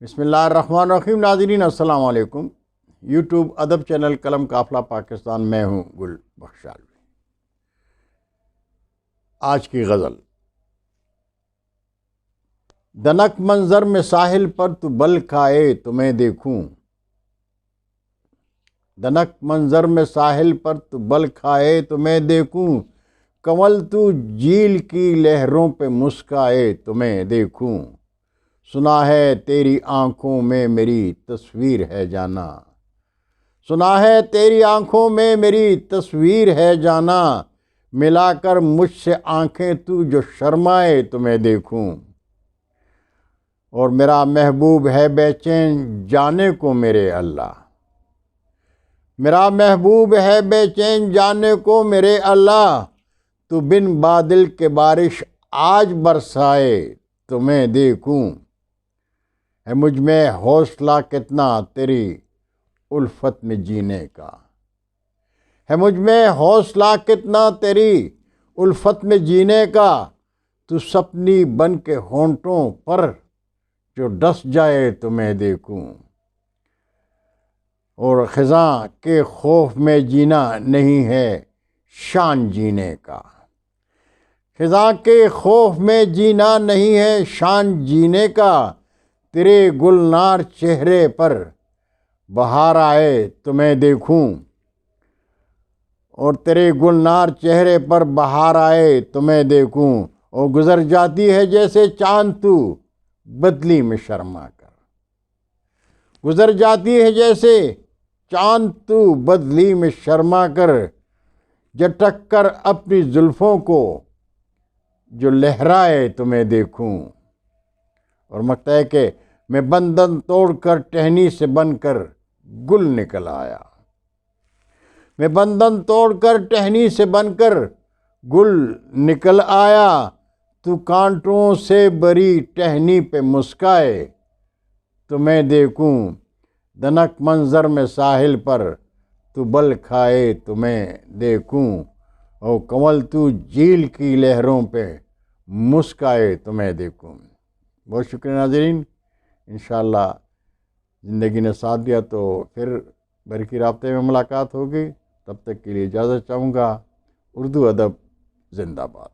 بسم اللہ الرحمن الرحیم۔ ناظرین السلام علیکم۔ یوٹیوب ادب چینل قلم قافلہ پاکستان، میں ہوں گل بخشالوی۔ آج کی غزل۔ دنک منظر میں ساحل پر تو بل کھائے تو میں دیکھوں، دنک منظر میں ساحل پر تو بل کھائے تو میں دیکھوں، کنول تو جھیل کی لہروں پہ مسکائے تو میں دیکھوں، سنا ہے تیری آنکھوں میں میری تصویر ہے جانا، سنا ہے تیری آنکھوں میں میری تصویر ہے جانا، ملا کر مجھ سے آنکھیں تو جو شرمائے تو میں دیکھوں، اور میرا محبوب ہے بے چین جانے کو میرے اللہ، میرا محبوب ہے بے چین جانے کو میرے اللہ، تو بن بادل کے بارش آج برسائے تو میں دیکھوں، ہے مجھ میں حوصلہ کتنا تیری الفت میں جینے کا، ہے مجھ میں حوصلہ کتنا تیری الفت میں جینے کا، تو سپنی بن کے ہونٹوں پر جو ڈس جائے تو میں دیکھوں، اور خزاں کے خوف میں جینا نہیں ہے شان جینے کا، خزاں کے خوف میں جینا نہیں ہے شان جینے کا، تیرے گلنار چہرے پر بہار آئے تو میں دیکھوں، اور تیرے گلنار چہرے پر بہار آئے تو میں دیکھوں، اور گزر جاتی ہے جیسے چاند تو بدلی میں شرما کر، گزر جاتی ہے جیسے چاند تو بدلی میں شرما کر، جھٹک کر اپنی زلفوں کو جو لہرائے تو میں دیکھوں، اور مکتا ہے کہ میں بندھن توڑ کر ٹہنی سے بن کر گل نکل آیا، میں بندھن توڑ کر ٹہنی سے بن کر گل نکل آیا، تو کانٹوں سے بری ٹہنی پہ مسکائے تو میں دیکھوں، دنک منظر میں ساحل پر تو بل کھائے تو میں دیکھوں، اور کنول تو جھیل کی لہروں پہ مسکائے تو میں دیکھوں۔ بہت شکریہ ناظرین۔ انشاءاللہ زندگی نے ساتھ دیا تو پھر برقی رابطے میں ملاقات ہوگی، تب تک کے لیے اجازت چاہوں گا۔ اردو ادب زندہ باد۔